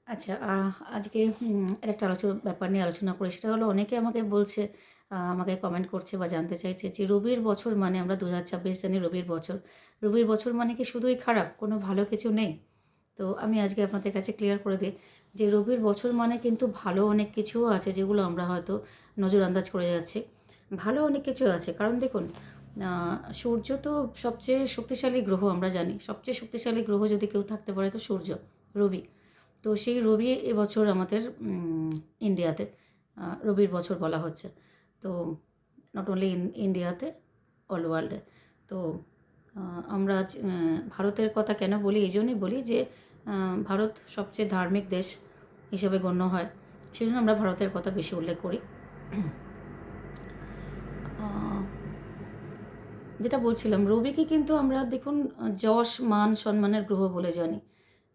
আচ্ছা, আজকে আরেকটা ব্যাপার নিয়ে আলোচনা করি। সেটা হলো অনেকে আমাকে বলছে, আমাকে কমেন্ট করছে বা জানতে চাইছে যে রবির বছর মানে আমরা ২০২৬ জানি রবির বছর। রবির বছর মানে কি শুধুই খারাপ? কোনো ভালো কিছু নেই? তো আমি আজকে আপনাদের কাছে ক্লিয়ার করে দিই যে রবির বছর মানে কিন্তু ভালো অনেক কিছুও আছে যেগুলো আমরা হয়তো নজরআন্দাজ করে যাচ্ছি। ভালো অনেক কিছু আছে। কারণ দেখুন, আ সূর্য তো সবচেয়ে শক্তিশালী গ্রহ আমরা জানি। সবচেয়ে শক্তিশালী গ্রহ যদি কেউ থাকতে পারে তো সূর্য, রবি। তো সেই রবি এবছর আমাদের ইন্ডিয়াতে রবির বছর বলা হচ্ছে। তো নট অনলি ইন্ডিয়াতে, অল ওয়ার্ল্ডে। তো আমরা ভারতের কথা কেন বলি? এই জন্যই বলি যে ভারত সবচেয়ে ধার্মিক দেশ হিসেবে গণ্য হয়। সেজন্য আমরা ভারতের কথা বেশি উল্লেখ করি। আ যেটা বলছিলাম, রবিকে কিন্তু আমরা দেখুন যশ, মান, সম্মানের গ্রহ বলে জানি।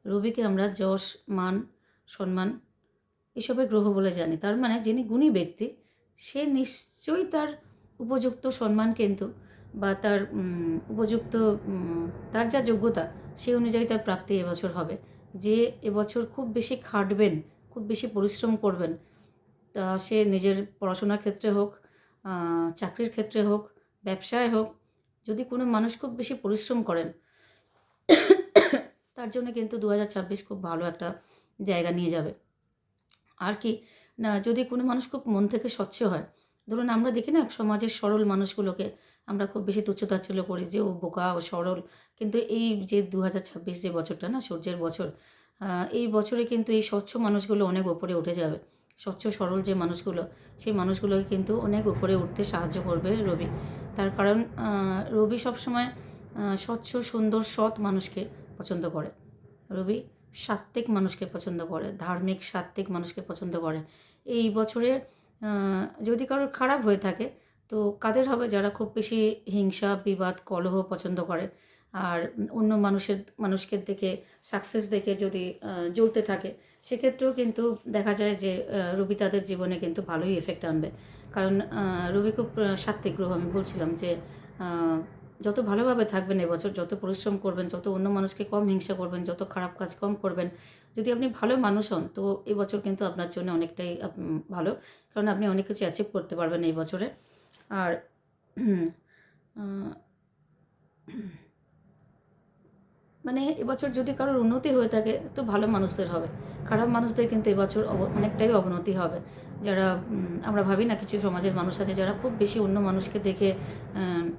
রবিকে আমরা যশ, মান, সম্মান এসবের গ্রহ বলে জানি। তার মানে যিনি গুণী ব্যক্তি, সে নিশ্চয়ই তার উপযুক্ত সম্মান কিন্তু বা তার উপযুক্ত তার যা যোগ্যতা, সেই অনুযায়ী তার প্রাপ্তি এবছর হবে। যে এবছর খুব বেশি খাটবেন, খুব বেশি পরিশ্রম করবেন, তা সে নিজের পড়াশোনার ক্ষেত্রে হোক, চাকরির ক্ষেত্রে হোক, ব্যবসায় হোক, যদি কোনো মানুষ খুব বেশি পরিশ্রম করেন, তার জন্য কিন্তু ২০২৬ খুব ভালো একটা জায়গা নিয়ে যাবে। আর কি না, যদি কোনো মানুষ খুব মন থেকে স্বচ্ছ হয়, ধরুন আমরা দেখি না সমাজের সরল মানুষগুলোকে আমরা খুব বেশি তুচ্ছ-তাচ্ছিল্য করি যে ও বোকা, ও সরল। কিন্তু এই যে ২০২৬ যে বছরটা না সূর্যের বছর, এই বছরে কিন্তু এই স্বচ্ছ মানুষগুলো অনেক ওপরে উঠে যাবে। স্বচ্ছ সরল যে মানুষগুলো, সেই মানুষগুলোকে কিন্তু অনেক উপরে উঠতে সাহায্য করবে রবি। তার কারণ রবি সবসময় স্বচ্ছ, সুন্দর, সৎ মানুষকে পছন্দ করে। রবি সাত্ত্বিক মানুষকে পছন্দ করে, ধার্মিক সাত্ত্বিক মানুষকে পছন্দ করে। এই বছরে আ যদি কারোর খারাপ হয়ে থাকে, তো কাদের হবে? যারা খুব বেশি হিংসা, বিবাদ, কলহ পছন্দ করে। আর অন্য মানুষকে দেখে, সাকসেস দেখে যদি জ্বলতে থাকে, সেক্ষেত্রেও কিন্তু দেখা যায় যে রবি তাদের জীবনে কিন্তু ভালোই ইফেক্ট আনবে। কারণ রবি খুব সাত্ত্বিক গ্রহ। আমি বলছিলাম যে আ যত ভালোভাবে থাকবেন এবছর, যত পরিশ্রম করবেন, যত অন্য মানুষকে কম হিংসা করবেন, যত খারাপ কাজ কম করবেন, যদি আপনি ভালো মানুষ হন, তো এবছর কিন্তু আপনার জন্য অনেকটাই ভালো। কারণ আপনি অনেক কিছু অ্যাচিভ করতে পারবেন এই বছরে। আর আ মানে এবছর যদি কারোর উন্নতি হয়ে থাকে, তো ভালো মানুষদের হবে। খারাপ মানুষদের কিন্তু এবছর অনেকটাই অবনতি হবে। যারা আমরা ভাবি না কিছু সমাজের মানুষ আছে যারা খুব বেশি অন্য মানুষকে দেখে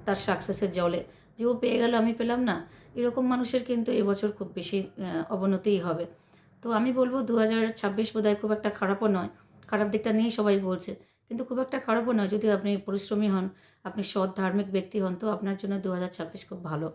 তার সাকসেসে জ্বলে। যে ও পেয়ে গেল আমি পেলাম না। এরকম মানুষের কিন্তু এবছর খুব বেশি অবনতিই হবে। তো আমি বলব ২০২৬ বোধহয় খুব একটা খারাপও নয়। খারাপ দিকটা নিয়েই সবাই বলছে। কিন্তু খুব একটা খারাপও নয় যদি আপনি পরিশ্রমী হন, আপনি সৎ ধার্মিক ব্যক্তি হন, তো আপনার জন্য ২০২৬ খুব ভালো।